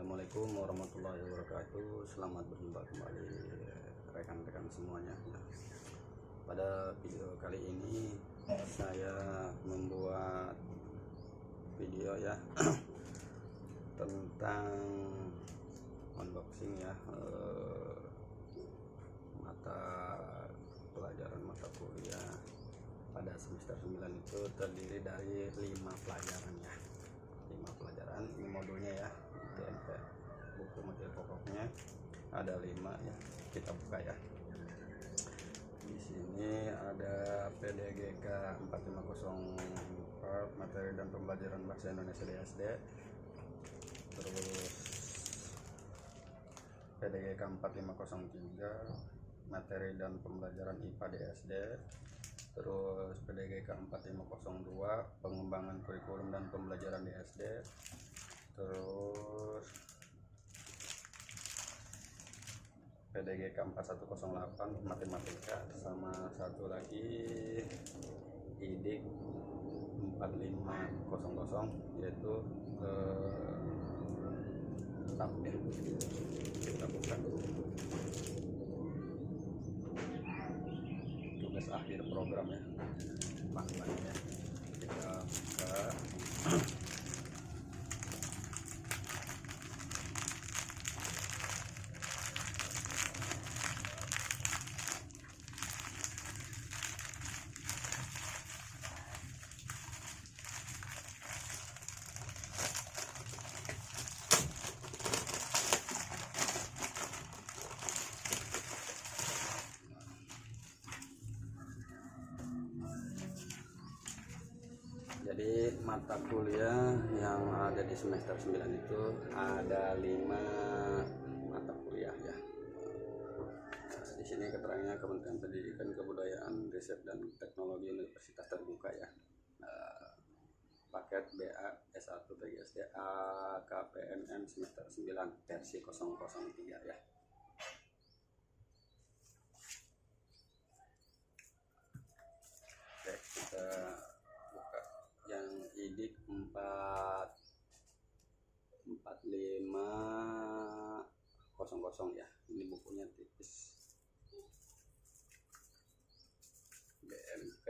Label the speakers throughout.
Speaker 1: Assalamualaikum warahmatullahi wabarakatuh. Selamat berjumpa kembali rekan-rekan semuanya. Pada video kali ini saya membuat video ya tentang unboxing ya mata pelajaran mata kuliah pada semester 9 itu terdiri dari 5 pelajaran ya. 5 pelajaran, ini modulnya ya. Buku materi pokoknya ada 5 ya. Kita buka ya. Di sini ada PDGK 4504 materi dan pembelajaran bahasa Indonesia di SD. Terus PDGK 4503 materi dan pembelajaran IPA di SD. Terus PDGK 4502 pengembangan kurikulum dan pembelajaran di SD. Terus PDGK 4108 matematika, sama satu lagi IDIK 4500 yaitu TAP ya. Kita buka tugas akhir program ya, panduannya kita buka. Jadi mata kuliah yang ada di semester 9 itu ada 5 mata kuliah ya. Di sini keterangannya Kementerian Pendidikan, Kebudayaan, Riset dan Teknologi Universitas Terbuka ya. Paket BA S1 PGSD KPMM semester 9 versi 003 ya. Oke, kita yang IDIK 4500 ya. Ini bukunya tipis. BMP.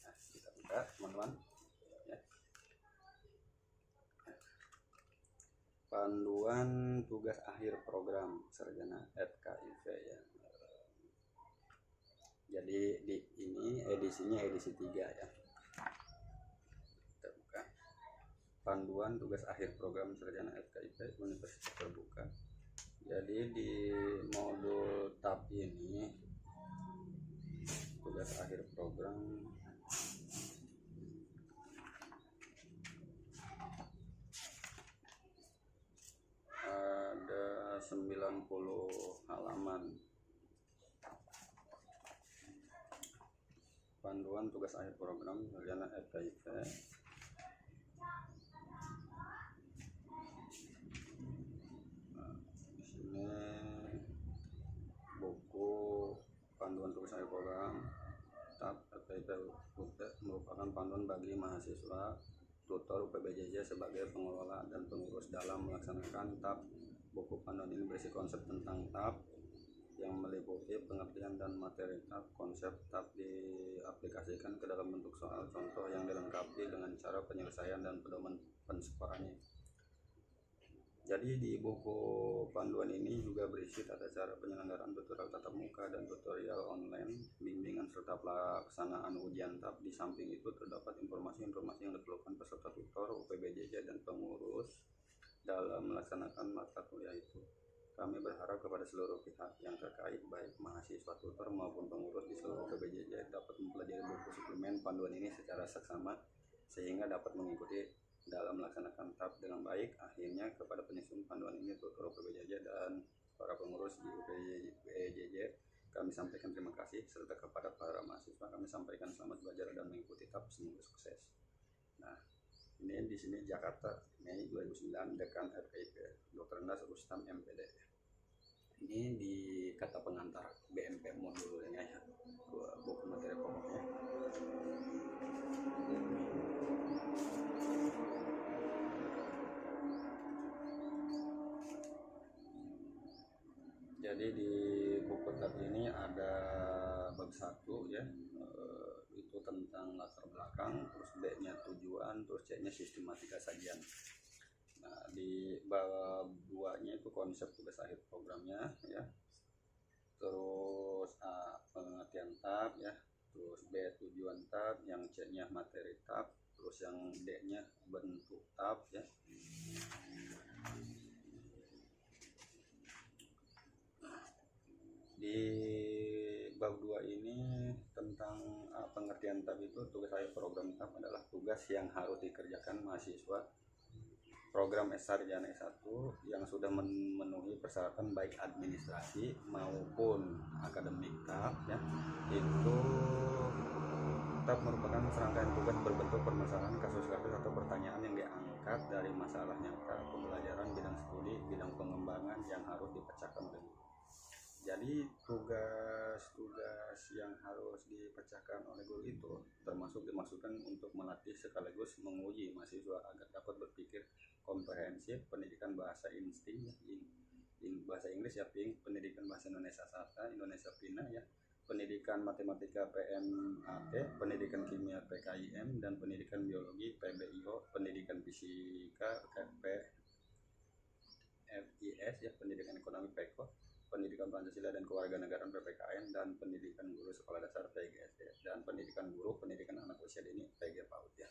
Speaker 1: Nah, kita buka teman-teman. Panduan tugas akhir program sarjana FKIP ya. Jadi ini edisinya edisi 3 ya. Kita buka. Panduan tugas akhir program sarjana FKIP Universitas Terbuka. Jadi di modul TAP ini tugas akhir program ada 90 halaman. Panduan tugas akhir program sarjana FKIP. Di sini buku panduan tugas akhir program TAP FKIP UT merupakan panduan bagi mahasiswa tutor UPBJJ sebagai pengelola dan pengurus dalam melaksanakan TAP. Buku panduan ini berisi konsep tentang TAP yang meliputi pengertian dan materi TAP. Konsep TAP diaplikasikan ke dalam bentuk soal contoh yang dilengkapi dengan cara penyelesaian dan pedoman penskorannya. Jadi di buku panduan ini juga berisi tata cara penyelenggaraan tutorial tatap muka dan tutorial online, bimbingan serta pelaksanaan ujian TAP. Di samping itu terdapat informasi-informasi yang diperlukan peserta tutor, UPBJJ dan pengurus dalam melaksanakan mata kuliah itu. Kami berharap kepada seluruh pihak yang terkait, baik mahasiswa tutor maupun pengurus di seluruh UPBJJ, dapat mempelajari buku suplemen panduan ini secara seksama sehingga dapat mengikuti dalam melaksanakan TAP dengan baik. Akhirnya kepada penyusun panduan ini tutor UPBJJ dan para pengurus di UPBJJ kami sampaikan terima kasih, serta kepada para mahasiswa kami sampaikan selamat belajar dan mengikuti TAP, semoga sukses. Nah, Ini di sini Jakarta, Mei 2009, Dekan FKIP, Dr. Andas Rustam MPD. Ini di kata pengantar BMP modulnya ya, buku materi pokoknya. Jadi di buku tab ini ada bab 1 ya, itu tentang latar belakang, terus B-nya tujuan, terus C-nya sistematika sajian. Nah, di bab 2-nya itu konsep tugas akhir programnya ya. Terus A, pengertian tab ya. Terus B, tujuan tab, yang C-nya materi tab, terus yang D-nya bentuk tab ya. Di bab 2 ini tentang pengertian tab itu, tugas akhir program tab adalah tugas yang harus dikerjakan mahasiswa program S-Sarjana S1 yang sudah memenuhi persyaratan baik administrasi maupun akademik tab ya. Itu tab merupakan serangkaian tugas berbentuk permasalahan, kasus-kasus atau pertanyaan yang diangkat dari masalah nyata pembelajaran, bidang studi, bidang pengembangan yang harus dipecahkan oleh guru. Jadi tugas-tugas yang harus dipecahkan oleh guru itu termasuk dimaksudkan untuk melatih sekaligus menguji mahasiswa agar dapat berpikir komprehensif, pendidikan bahasa insting, bahasa Inggris ya PING, pendidikan bahasa Indonesia SATA, Indonesia PINA ya, pendidikan matematika PMAT, pendidikan kimia PKIM, dan pendidikan biologi PBIO, pendidikan fisika PFIS ya, pendidikan ekonomi PEKO, pendidikan Pancasila dan Kewarganegaraan PPKN, dan pendidikan guru sekolah dasar PGSD, dan pendidikan guru, pendidikan anak usia dini PG PAUD ya.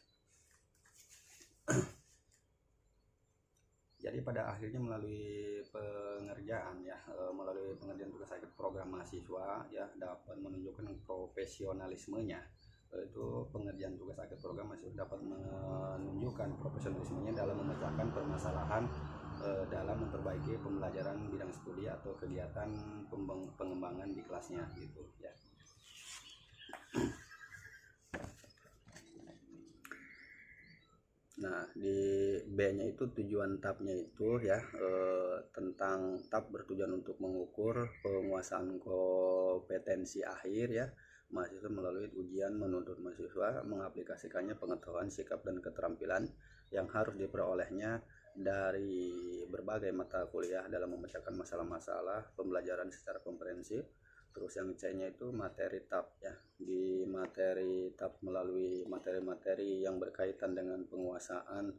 Speaker 1: Jadi pada akhirnya melalui pengerjaan ya, melalui pengerjaan tugas akhir program mahasiswa ya, dapat menunjukkan profesionalismenya. Itu pengerjaan tugas akhir program mahasiswa dapat menunjukkan profesionalismenya dalam memecahkan permasalahan dalam memperbaiki pembelajaran bidang studi atau kegiatan pengembangan di kelasnya gitu ya. Nah, di B-nya itu tujuan tabnya itu ya, tentang tab bertujuan untuk mengukur penguasaan kompetensi akhir ya mahasiswa melalui ujian, menuntut mahasiswa mengaplikasikannya pengetahuan, sikap, dan keterampilan yang harus diperolehnya dari berbagai mata kuliah dalam memecahkan masalah-masalah pembelajaran secara komprehensif. Terus yang C-nya itu materi tab ya, di materi tab melalui materi-materi yang berkaitan dengan penguasaan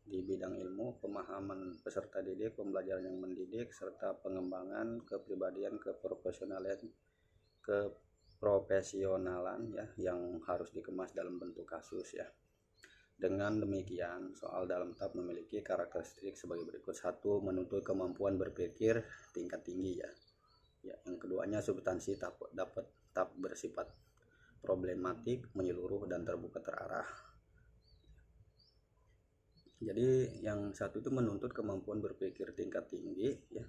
Speaker 1: di bidang ilmu, pemahaman peserta didik, pembelajaran yang mendidik, serta pengembangan kepribadian, keprofesionalan ya, yang harus dikemas dalam bentuk kasus ya. Dengan demikian, soal dalam tab memiliki karakteristik sebagai berikut. 1. Menuntut kemampuan berpikir tingkat tinggi ya. Ya, yang keduanya substansi tab bersifat problematik, menyeluruh, dan terbuka terarah. Jadi yang satu itu menuntut kemampuan berpikir tingkat tinggi ya.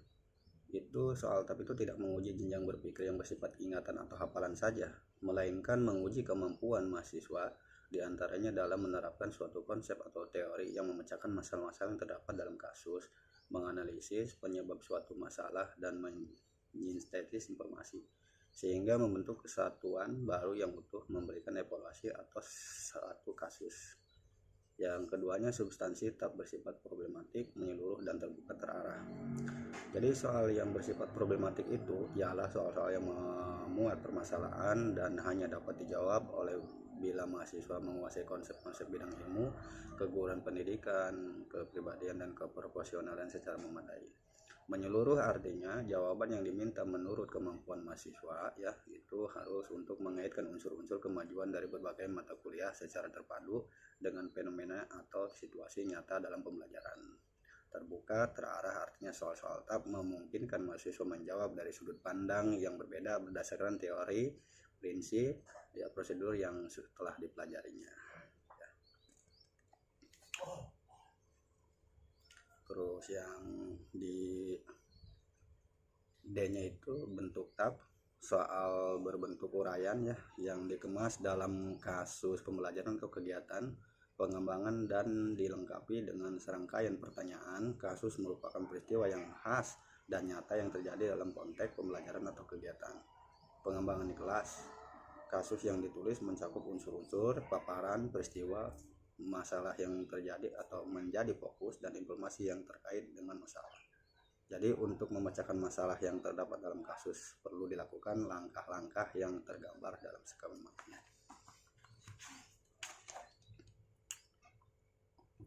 Speaker 1: Itu soal tab itu tidak menguji jenjang berpikir yang bersifat ingatan atau hafalan saja, melainkan menguji kemampuan mahasiswa diantaranya dalam menerapkan suatu konsep atau teori yang memecahkan masalah-masalah yang terdapat dalam kasus, menganalisis penyebab suatu masalah, dan menyintesis informasi sehingga membentuk kesatuan baru yang utuh, memberikan evaluasi atas suatu kasus. Yang keduanya substansi tab bersifat problematik, menyeluruh, dan terbuka terarah. Jadi soal yang bersifat problematik itu ialah soal-soal yang memuat permasalahan dan hanya dapat dijawab oleh bila mahasiswa menguasai konsep-konsep bidang ilmu, keguruan pendidikan, kepribadian, dan keprofesionalan secara memadai. Menyeluruh artinya jawaban yang diminta menurut kemampuan mahasiswa ya, itu harus untuk mengaitkan unsur-unsur kemajuan dari berbagai mata kuliah secara terpadu dengan fenomena atau situasi nyata dalam pembelajaran. Terbuka terarah artinya soal-soal tab memungkinkan mahasiswa menjawab dari sudut pandang yang berbeda berdasarkan teori, prinsip, ya, prosedur yang telah dipelajarinya. Ya. Terus yang di D-nya itu bentuk tab, soal berbentuk uraian ya, yang dikemas dalam kasus pembelajaran atau kegiatan pengembangan dan dilengkapi dengan serangkaian pertanyaan. Kasus merupakan peristiwa yang khas dan nyata yang terjadi dalam konteks pembelajaran atau kegiatan. Pengembangan di kelas. Kasus yang ditulis mencakup unsur-unsur paparan peristiwa masalah yang terjadi atau menjadi fokus dan informasi yang terkait dengan masalah. Jadi untuk memecahkan masalah yang terdapat dalam kasus perlu dilakukan langkah-langkah yang tergambar dalam skema.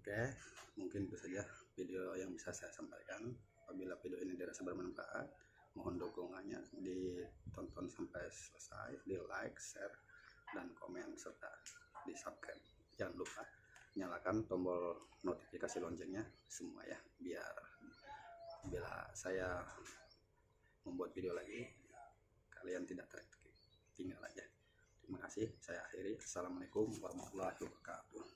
Speaker 1: Oke, mungkin itu saja video yang bisa saya sampaikan. Apabila video ini dirasa bermanfaat, mohon dukungannya ditonton sampai selesai, di like, share, dan komen, serta di subscribe. Jangan lupa nyalakan tombol notifikasi loncengnya semua ya, biar bila saya membuat video lagi kalian tidak tertinggal aja. Terima kasih, saya akhiri. Assalamualaikum warahmatullahi wabarakatuh.